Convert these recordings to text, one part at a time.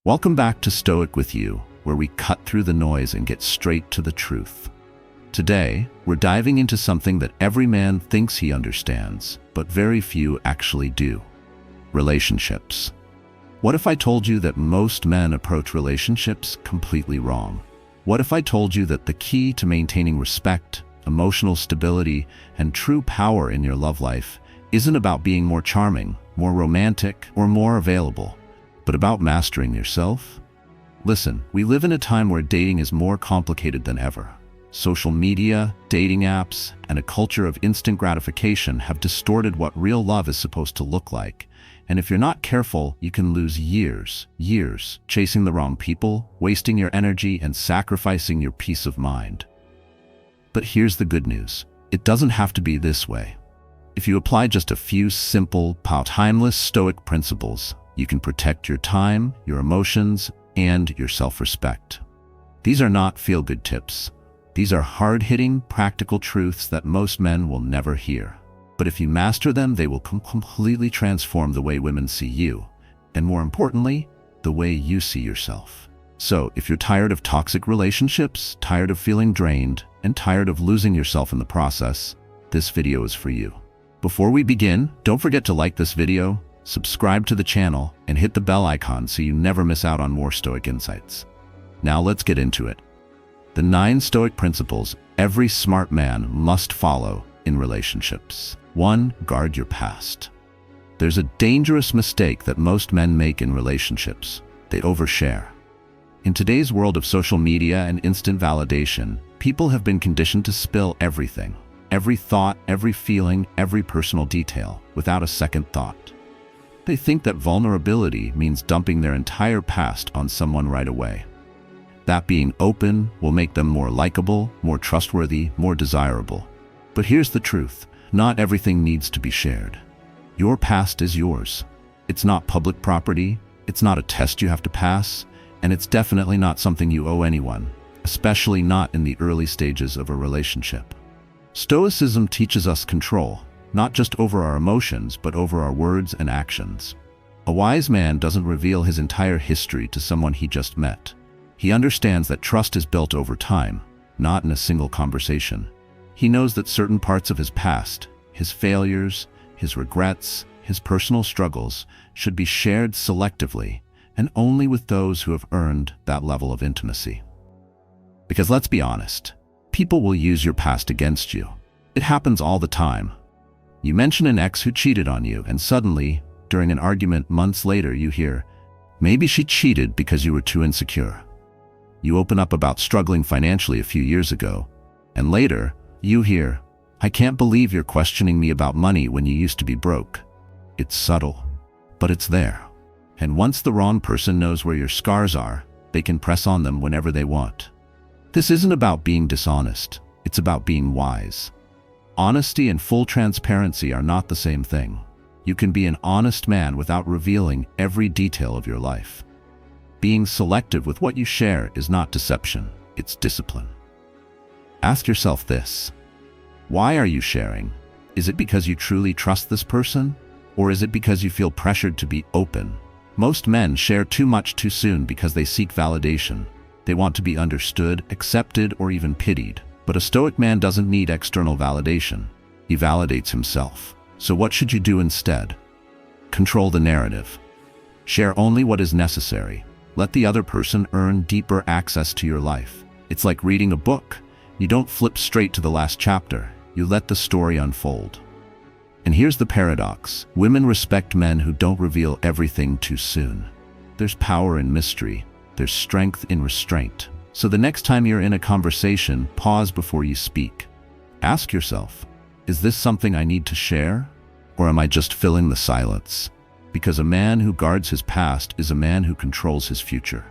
Welcome back to Stoic with You, where we cut through the noise and get straight to the truth. Today, we're diving into something that every man thinks he understands, but very few actually do. Relationships. What if I told you that most men approach relationships completely wrong? What if I told you that the key to maintaining respect, emotional stability, and true power in your love life isn't about being more charming, more romantic, or more available, but about mastering yourself? Listen, we live in a time where dating is more complicated than ever. Social media, dating apps, and a culture of instant gratification have distorted what real love is supposed to look like. And if you're not careful, you can lose years chasing the wrong people, wasting your energy, and sacrificing your peace of mind. But here's the good news. It doesn't have to be this way. If you apply just a few simple, timeless Stoic principles, you can protect your time, your emotions, and your self-respect. These are not feel-good tips. These are hard-hitting, practical truths that most men will never hear. But if you master them, they will completely transform the way women see you, and more importantly, the way you see yourself. So, if you're tired of toxic relationships, tired of feeling drained, and tired of losing yourself in the process, this video is for you. Before we begin, don't forget to like this video, subscribe to the channel, and hit the bell icon so you never miss out on more Stoic insights. Now let's get into it. The 9 Stoic principles every smart man must follow in relationships. 1. Guard your past. There's a dangerous mistake that most men make in relationships. They overshare. In today's world of social media and instant validation, people have been conditioned to spill everything. Every thought, every feeling, every personal detail, without a second thought. They think that vulnerability means dumping their entire past on someone right away. That being open will make them more likable, more trustworthy, more desirable. But here's the truth. Not everything needs to be shared. Your past is yours. It's not public property, it's not a test you have to pass, and it's definitely not something you owe anyone, especially not in the early stages of a relationship. Stoicism teaches us control, not just over our emotions, but over our words and actions. A wise man doesn't reveal his entire history to someone he just met. He understands that trust is built over time, not in a single conversation. He knows that certain parts of his past, his failures, his regrets, his personal struggles, should be shared selectively, and only with those who have earned that level of intimacy. Because let's be honest, people will use your past against you. It happens all the time. You mention an ex who cheated on you, and suddenly, during an argument months later, you hear, maybe she cheated because you were too insecure. You open up about struggling financially a few years ago, and later, you hear, I can't believe you're questioning me about money when you used to be broke. It's subtle, but it's there. And once the wrong person knows where your scars are, they can press on them whenever they want. This isn't about being dishonest, it's about being wise. Honesty and full transparency are not the same thing. You can be an honest man without revealing every detail of your life. Being selective with what you share is not deception, it's discipline. Ask yourself this. Why are you sharing? Is it because you truly trust this person? Or is it because you feel pressured to be open? Most men share too much too soon because they seek validation. They want to be understood, accepted, or even pitied. But a Stoic man doesn't need external validation. He validates himself. So what should you do instead? Control the narrative. Share only what is necessary. Let the other person earn deeper access to your life. It's like reading a book. You don't flip straight to the last chapter. You let the story unfold. And here's the paradox. Women respect men who don't reveal everything too soon. There's power in mystery. There's strength in restraint. So the next time you're in a conversation, pause before you speak. Ask yourself, is this something I need to share? Or am I just filling the silence? Because a man who guards his past is a man who controls his future.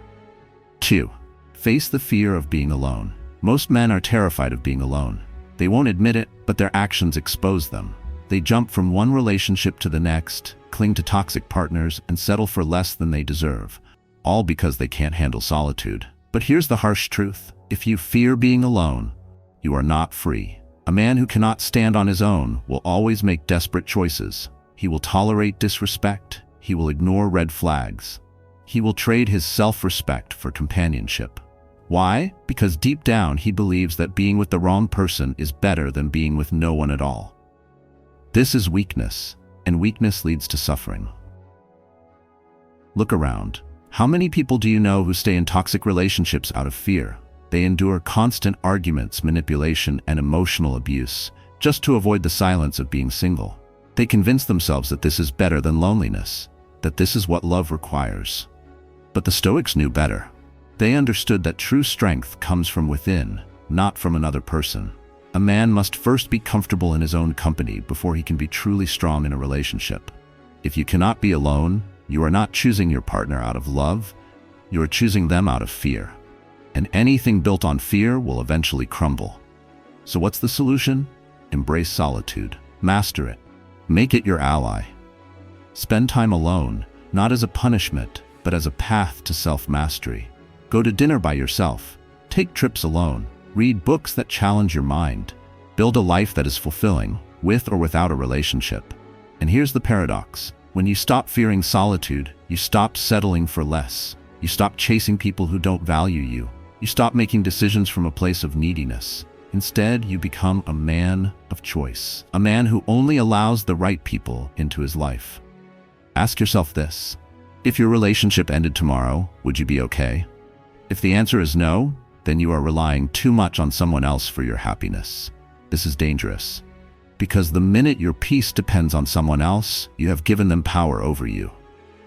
2. Face the fear of being alone. Most men are terrified of being alone. They won't admit it, but their actions expose them. They jump from one relationship to the next, cling to toxic partners, and settle for less than they deserve, all because they can't handle solitude. But here's the harsh truth. If you fear being alone, you are not free. A man who cannot stand on his own will always make desperate choices. He will tolerate disrespect. He will ignore red flags. He will trade his self-respect for companionship. Why? Because deep down he believes that being with the wrong person is better than being with no one at all. This is weakness, and weakness leads to suffering. Look around. How many people do you know who stay in toxic relationships out of fear? They endure constant arguments, manipulation, and emotional abuse just to avoid the silence of being single. They convince themselves that this is better than loneliness, that this is what love requires. But the Stoics knew better. They understood that true strength comes from within, not from another person. A man must first be comfortable in his own company before he can be truly strong in a relationship. If you cannot be alone, you are not choosing your partner out of love, you are choosing them out of fear. And anything built on fear will eventually crumble. So what's the solution? Embrace solitude. Master it. Make it your ally. Spend time alone, not as a punishment, but as a path to self-mastery. Go to dinner by yourself. Take trips alone. Read books that challenge your mind. Build a life that is fulfilling, with or without a relationship. And here's the paradox. When you stop fearing solitude, you stop settling for less. You stop chasing people who don't value you. You stop making decisions from a place of neediness. Instead, you become a man of choice. A man who only allows the right people into his life. Ask yourself this. If your relationship ended tomorrow, would you be okay? If the answer is no, then you are relying too much on someone else for your happiness. This is dangerous. Because the minute your peace depends on someone else, you have given them power over you.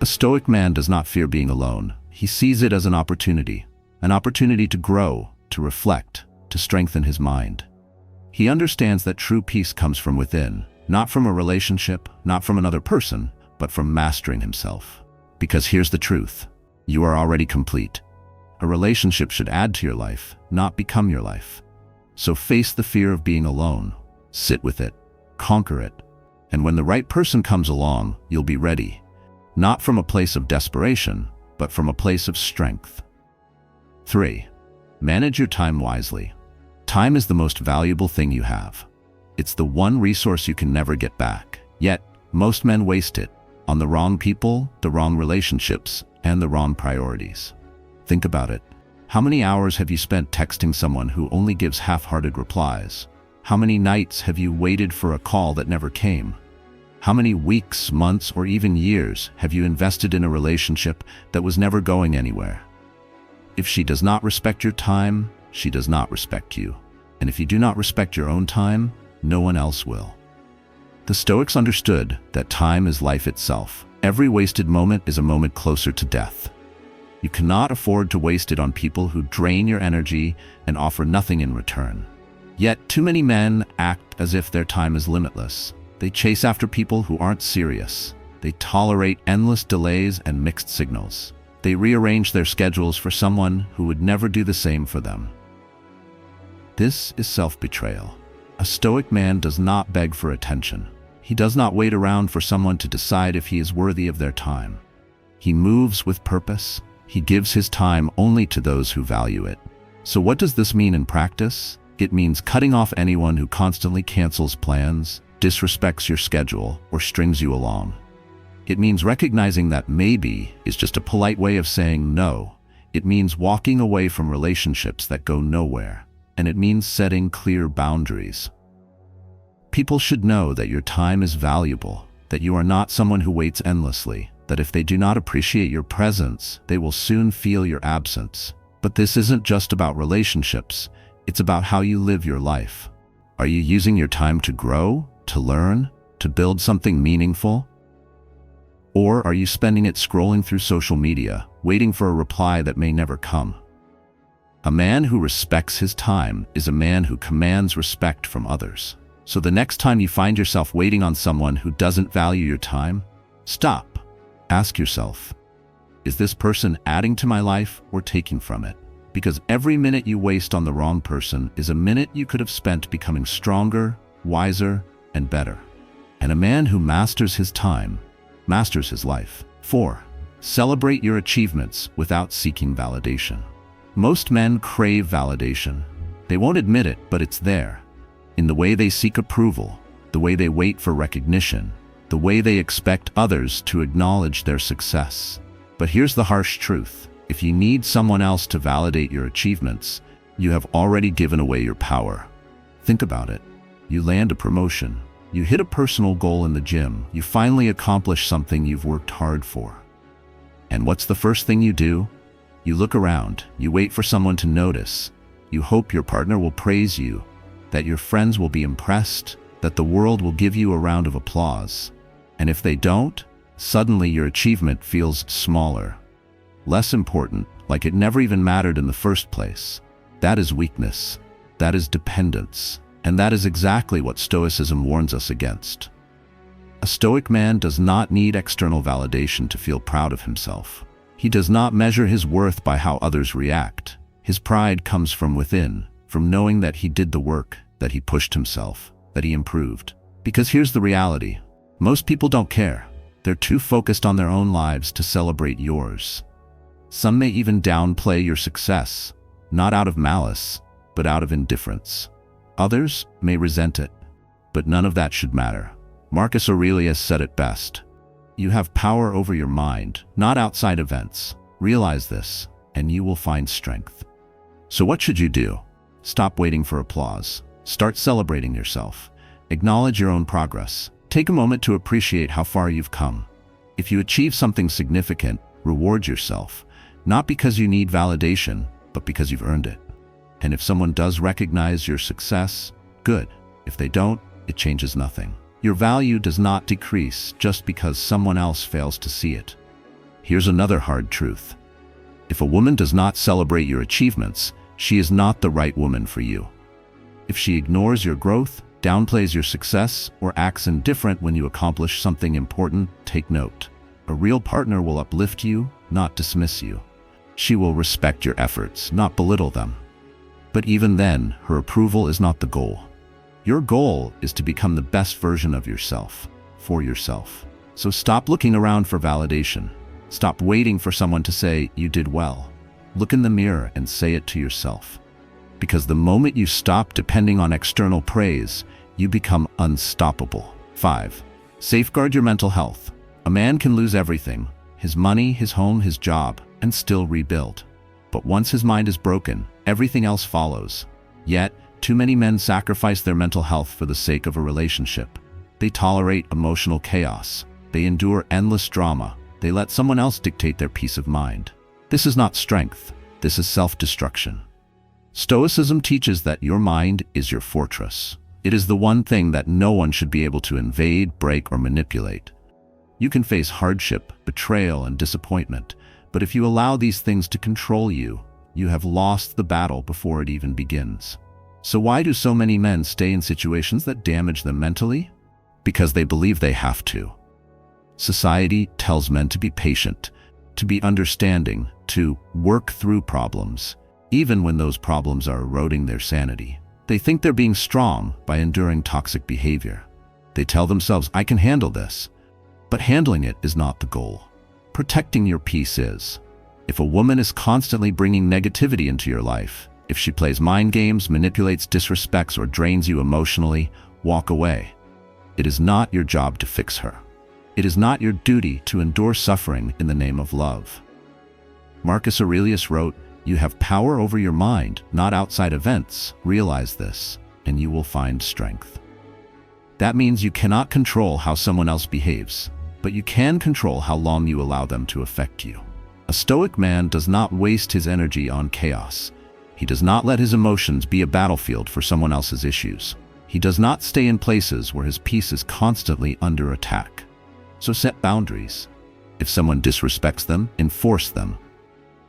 A Stoic man does not fear being alone. He sees it as an opportunity to grow, to reflect, to strengthen his mind. He understands that true peace comes from within, not from a relationship, not from another person, but from mastering himself. Because here's the truth. You are already complete. A relationship should add to your life, not become your life. So face the fear of being alone. Sit with it. Conquer it. And when the right person comes along, you'll be ready. Not from a place of desperation, but from a place of strength. 3. Manage your time wisely. Time is the most valuable thing you have. It's the one resource you can never get back. Yet, most men waste it on the wrong people, the wrong relationships, and the wrong priorities. Think about it. How many hours have you spent texting someone who only gives half-hearted replies? How many nights have you waited for a call that never came? How many weeks, months, or even years have you invested in a relationship that was never going anywhere? If she does not respect your time, she does not respect you. And if you do not respect your own time, no one else will. The Stoics understood that time is life itself. Every wasted moment is a moment closer to death. You cannot afford to waste it on people who drain your energy and offer nothing in return. Yet, too many men act as if their time is limitless. They chase after people who aren't serious. They tolerate endless delays and mixed signals. They rearrange their schedules for someone who would never do the same for them. This is self-betrayal. A Stoic man does not beg for attention. He does not wait around for someone to decide if he is worthy of their time. He moves with purpose. He gives his time only to those who value it. So what does this mean in practice? It means cutting off anyone who constantly cancels plans, disrespects your schedule, or strings you along. It means recognizing that maybe is just a polite way of saying no. It means walking away from relationships that go nowhere. And it means setting clear boundaries. People should know that your time is valuable, that you are not someone who waits endlessly, that if they do not appreciate your presence, they will soon feel your absence. But this isn't just about relationships. It's about how you live your life. Are you using your time to grow, to learn, to build something meaningful? Or are you spending it scrolling through social media, waiting for a reply that may never come? A man who respects his time is a man who commands respect from others. So the next time you find yourself waiting on someone who doesn't value your time, stop. Ask yourself, is this person adding to my life or taking from it? Because every minute you waste on the wrong person is a minute you could have spent becoming stronger, wiser, and better. And a man who masters his time masters his life. 4. Celebrate your achievements without seeking validation. Most men crave validation. They won't admit it, but it's there. In the way they seek approval, the way they wait for recognition, the way they expect others to acknowledge their success. But here's the harsh truth. If you need someone else to validate your achievements, you have already given away your power. Think about it. You land a promotion. You hit a personal goal in the gym. You finally accomplish something you've worked hard for. And what's the first thing you do? You look around. You wait for someone to notice. You hope your partner will praise you, that your friends will be impressed, that the world will give you a round of applause. And if they don't, suddenly your achievement feels smaller, less important, like it never even mattered in the first place. That is weakness. That is dependence. And that is exactly what Stoicism warns us against. A Stoic man does not need external validation to feel proud of himself. He does not measure his worth by how others react. His pride comes from within, from knowing that he did the work, that he pushed himself, that he improved. Because here's the reality. Most people don't care. They're too focused on their own lives to celebrate yours. Some may even downplay your success, not out of malice, but out of indifference. Others may resent it, but none of that should matter. Marcus Aurelius said it best. You have power over your mind, not outside events. Realize this, and you will find strength. So what should you do? Stop waiting for applause. Start celebrating yourself. Acknowledge your own progress. Take a moment to appreciate how far you've come. If you achieve something significant, reward yourself, not because you need validation, but because you've earned it. And if someone does recognize your success, good. If they don't, it changes nothing. Your value does not decrease just because someone else fails to see it. Here's another hard truth. If a woman does not celebrate your achievements, she is not the right woman for you. If she ignores your growth, downplays your success, or acts indifferent when you accomplish something important, take note. A real partner will uplift you, not dismiss you. She will respect your efforts, not belittle them. But even then, her approval is not the goal. Your goal is to become the best version of yourself, for yourself. So stop looking around for validation. Stop waiting for someone to say, you did well. Look in the mirror and say it to yourself. Because the moment you stop depending on external praise, you become unstoppable. 5. Safeguard your mental health. A man can lose everything, his money, his home, his job, and still rebuild. But once his mind is broken, everything else follows. Yet, too many men sacrifice their mental health for the sake of a relationship. They tolerate emotional chaos. They endure endless drama. They let someone else dictate their peace of mind. This is not strength. This is self-destruction. Stoicism teaches that your mind is your fortress. It is the one thing that no one should be able to invade, break, or manipulate. You can face hardship, betrayal, and disappointment, but if you allow these things to control you, you have lost the battle before it even begins. So why do so many men stay in situations that damage them mentally? Because they believe they have to. Society tells men to be patient, to be understanding, to work through problems, even when those problems are eroding their sanity. They think they're being strong by enduring toxic behavior. They tell themselves, I can handle this. But handling it is not the goal. Protecting your peace is. If a woman is constantly bringing negativity into your life, if she plays mind games, manipulates, disrespects, or drains you emotionally, walk away. It is not your job to fix her. It is not your duty to endure suffering in the name of love. Marcus Aurelius wrote, you have power over your mind, not outside events. Realize this, and you will find strength. That means you cannot control how someone else behaves, but you can control how long you allow them to affect you. A Stoic man does not waste his energy on chaos. He does not let his emotions be a battlefield for someone else's issues. He does not stay in places where his peace is constantly under attack. So set boundaries. If someone disrespects them, enforce them.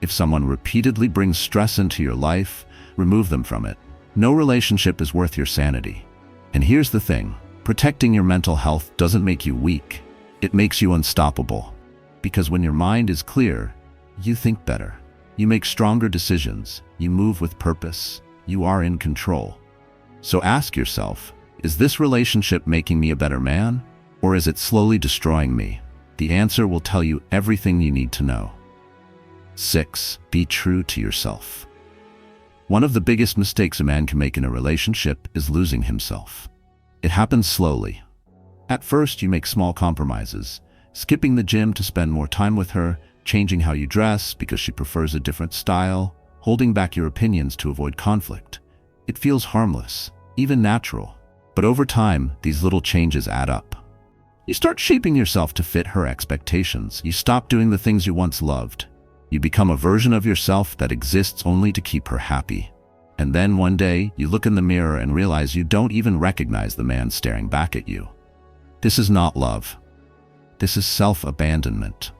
If someone repeatedly brings stress into your life, remove them from it. No relationship is worth your sanity. And here's the thing, protecting your mental health doesn't make you weak. It makes you unstoppable. Because when your mind is clear, you think better. You make stronger decisions. You move with purpose. You are in control. So ask yourself, is this relationship making me a better man? Or is it slowly destroying me? The answer will tell you everything you need to know. 6. Be true to yourself. One of the biggest mistakes a man can make in a relationship is losing himself. It happens slowly. At first, you make small compromises, skipping the gym to spend more time with her, changing how you dress because she prefers a different style, holding back your opinions to avoid conflict. It feels harmless, even natural. But over time, these little changes add up. You start shaping yourself to fit her expectations. You stop doing the things you once loved. You become a version of yourself that exists only to keep her happy. And then one day, you look in the mirror and realize you don't even recognize the man staring back at you. This is not love. This is self-abandonment.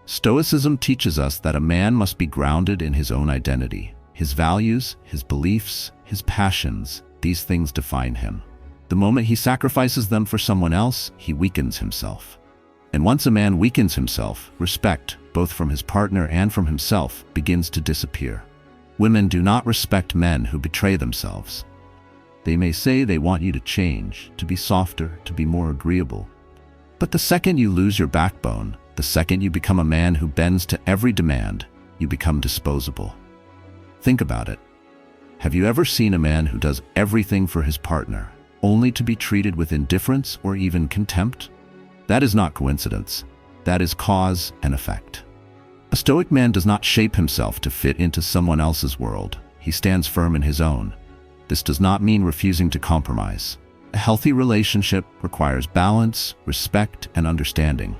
Stoicism teaches us that a man must be grounded in his own identity. His values, his beliefs, his passions, these things define him. The moment he sacrifices them for someone else, he weakens himself. And once a man weakens himself, respect, both from his partner and from himself, begins to disappear. Women do not respect men who betray themselves. They may say they want you to change, to be softer, to be more agreeable. But the second you lose your backbone, the second you become a man who bends to every demand, you become disposable. Think about it. Have you ever seen a man who does everything for his partner, only to be treated with indifference or even contempt? That is not coincidence. That is cause and effect. A Stoic man does not shape himself to fit into someone else's world. He stands firm in his own. This does not mean refusing to compromise. A healthy relationship requires balance, respect, and understanding.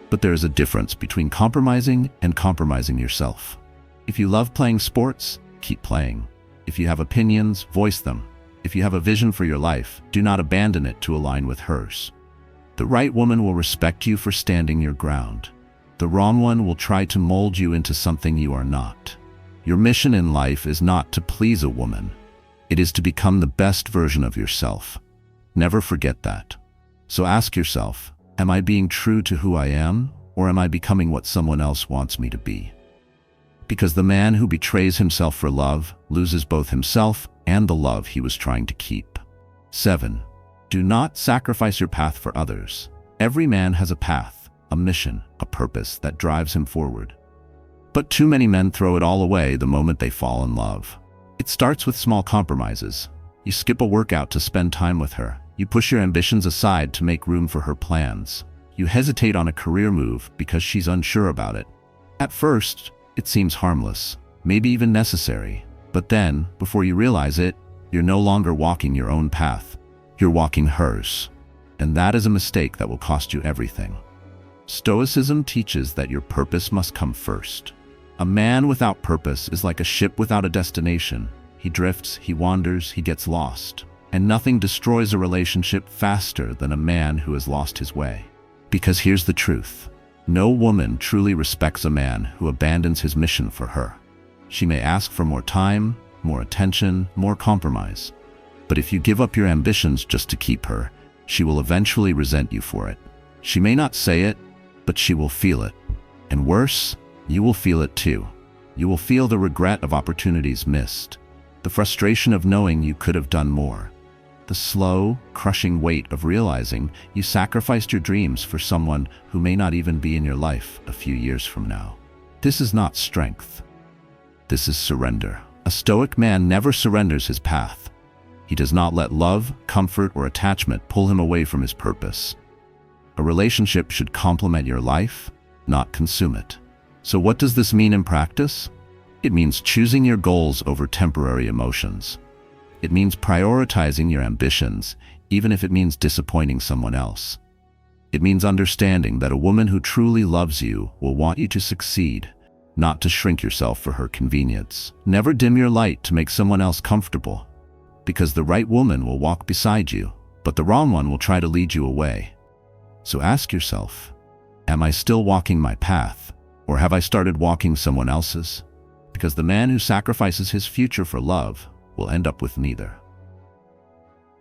But there is a difference between compromising and compromising yourself. If you love playing sports, keep playing. If you have opinions, voice them. If you have a vision for your life, do not abandon it to align with hers. The right woman will respect you for standing your ground. The wrong one will try to mold you into something you are not. Your mission in life is not to please a woman. It is to become the best version of yourself. Never forget that. So ask yourself, am I being true to who I am, or am I becoming what someone else wants me to be? Because the man who betrays himself for love loses both himself and the love he was trying to keep. 7. Do not sacrifice your path for others. Every man has a path, a mission, a purpose that drives him forward. But too many men throw it all away the moment they fall in love. It starts with small compromises. You skip a workout to spend time with her. You push your ambitions aside to make room for her plans. You hesitate on a career move because she's unsure about it. At first, it seems harmless, maybe even necessary. But then, before you realize it, you're no longer walking your own path. You're walking hers. And that is a mistake that will cost you everything. Stoicism teaches that your purpose must come first. A man without purpose is like a ship without a destination. He drifts, he wanders, he gets lost. And nothing destroys a relationship faster than a man who has lost his way. Because here's the truth. No woman truly respects a man who abandons his mission for her. She may ask for more time, more attention, more compromise. But if you give up your ambitions just to keep her, she will eventually resent you for it. She may not say it, but she will feel it. And worse, you will feel it too. You will feel the regret of opportunities missed, the frustration of knowing you could have done more, the slow, crushing weight of realizing you sacrificed your dreams for someone who may not even be in your life a few years from now. This is not strength. This is surrender. A Stoic man never surrenders his path. He does not let love, comfort, or attachment pull him away from his purpose. A relationship should complement your life, not consume it. So what does this mean in practice? It means choosing your goals over temporary emotions. It means prioritizing your ambitions, even if it means disappointing someone else. It means understanding that a woman who truly loves you will want you to succeed, not to shrink yourself for her convenience. Never dim your light to make someone else comfortable, because the right woman will walk beside you, but the wrong one will try to lead you away. So ask yourself, am I still walking my path, or have I started walking someone else's? Because the man who sacrifices his future for love will end up with neither.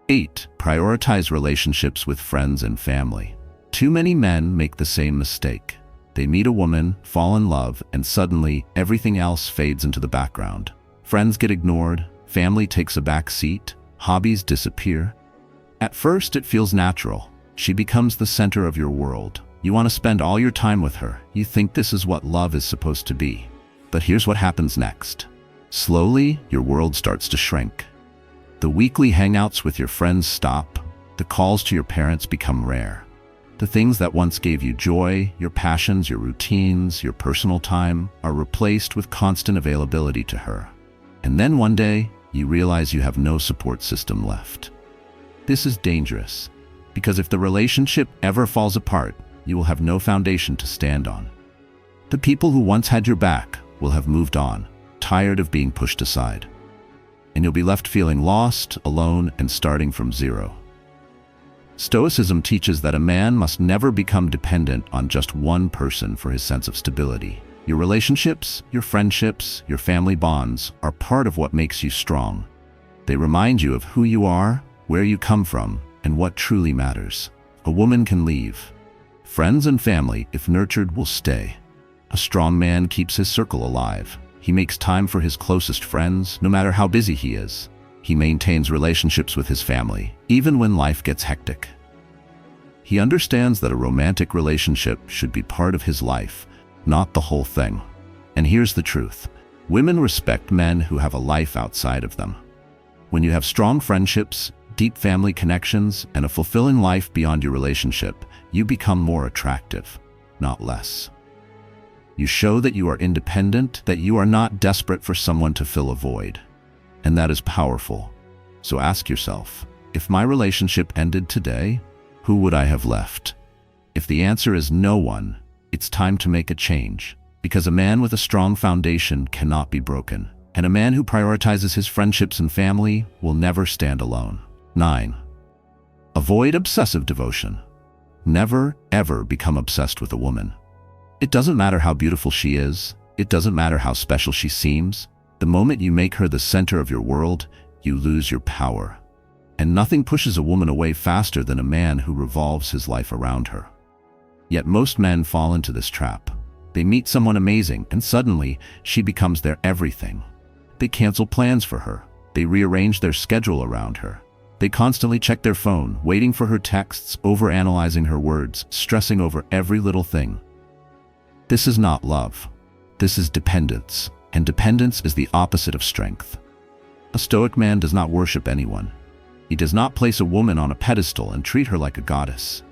8. Prioritize relationships with friends and family. Too many men make the same mistake. They meet a woman, fall in love, and suddenly everything else fades into the background. Friends get ignored, family takes a back seat, hobbies disappear. At first, it feels natural. She becomes the center of your world. You want to spend all your time with her. You think this is what love is supposed to be. But here's what happens next. Slowly, your world starts to shrink. The weekly hangouts with your friends stop. The calls to your parents become rare. The things that once gave you joy, your passions, your routines, your personal time, are replaced with constant availability to her. And then one day, you realize you have no support system left. This is dangerous, because if the relationship ever falls apart, you will have no foundation to stand on. The people who once had your back will have moved on, tired of being pushed aside. And you'll be left feeling lost, alone, and starting from zero. Stoicism teaches that a man must never become dependent on just one person for his sense of stability. Your relationships, your friendships, your family bonds are part of what makes you strong. They remind you of who you are, where you come from, and what truly matters. A woman can leave. Friends and family, if nurtured, will stay. A strong man keeps his circle alive. He makes time for his closest friends, no matter how busy he is. He maintains relationships with his family, even when life gets hectic. He understands that a romantic relationship should be part of his life, not the whole thing. And here's the truth. Women respect men who have a life outside of them. When you have strong friendships, deep family connections, and a fulfilling life beyond your relationship, you become more attractive, not less. You show that you are independent, that you are not desperate for someone to fill a void. And that is powerful. So ask yourself, if my relationship ended today, who would I have left? If the answer is no one, it's time to make a change, because a man with a strong foundation cannot be broken, and a man who prioritizes his friendships and family will never stand alone. 9. Avoid obsessive devotion. Never, ever become obsessed with a woman. It doesn't matter how beautiful she is. It doesn't matter how special she seems. The moment you make her the center of your world, you lose your power. And nothing pushes a woman away faster than a man who revolves his life around her. Yet most men fall into this trap. They meet someone amazing, and suddenly, she becomes their everything. They cancel plans for her. They rearrange their schedule around her. They constantly check their phone, waiting for her texts, overanalyzing her words, stressing over every little thing. This is not love. This is dependence. And dependence is the opposite of strength. A Stoic man does not worship anyone. He does not place a woman on a pedestal and treat her like a goddess.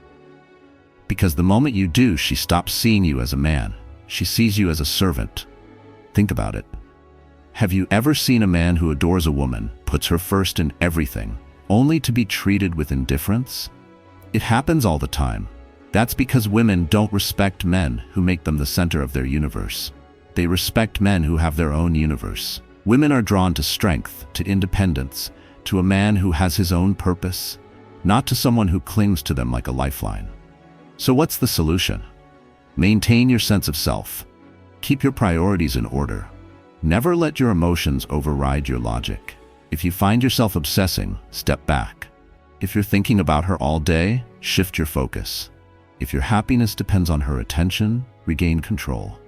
Because the moment you do, she stops seeing you as a man. She sees you as a servant. Think about it. Have you ever seen a man who adores a woman, puts her first in everything, only to be treated with indifference? It happens all the time. That's because women don't respect men who make them the center of their universe. They respect men who have their own universe. Women are drawn to strength, to independence, to a man who has his own purpose, not to someone who clings to them like a lifeline. So what's the solution? Maintain your sense of self. Keep your priorities in order. Never let your emotions override your logic. If you find yourself obsessing, step back. If you're thinking about her all day, shift your focus. If your happiness depends on her attention, regain control.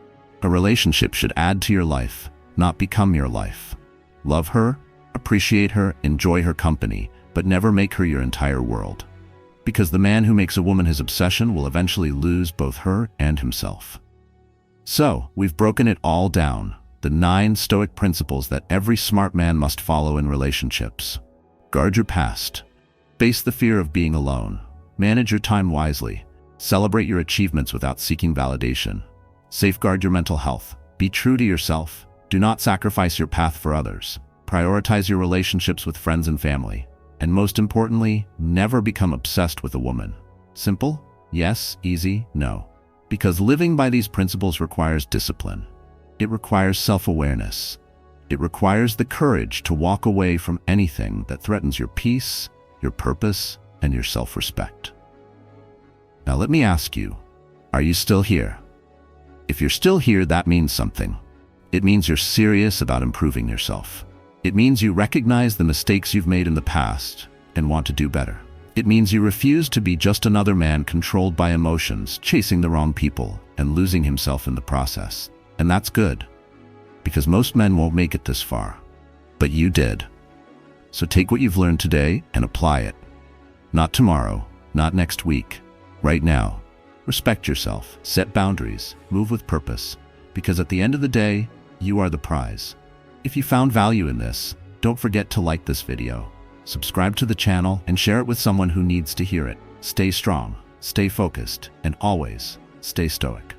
A relationship should add to your life, not become your life. Love her, appreciate her, enjoy her company, but never make her your entire world. Because the man who makes a woman his obsession will eventually lose both her and himself. So, we've broken it all down, the 9 Stoic principles that every smart man must follow in relationships. Guard your past. Face the fear of being alone. Manage your time wisely. Celebrate your achievements without seeking validation. Safeguard your mental health. Be true to yourself. Do not sacrifice your path for others. Prioritize your relationships with friends and family. And most importantly, never become obsessed with a woman. Simple? Yes. Easy? No. Because living by these principles requires discipline. It requires self-awareness. It requires the courage to walk away from anything that threatens your peace, your purpose, and your self-respect. Now let me ask you, are you still here? If you're still here, that means something. It means you're serious about improving yourself. It means you recognize the mistakes you've made in the past and want to do better. It means you refuse to be just another man controlled by emotions, chasing the wrong people, and losing himself in the process. And that's good, because most men won't make it this far. But you did. So take what you've learned today and apply it. Not tomorrow, not next week, right now. Respect yourself, set boundaries, move with purpose, because at the end of the day, you are the prize. If you found value in this, don't forget to like this video, subscribe to the channel, and share it with someone who needs to hear it. Stay strong. stay focused, and always stay stoic.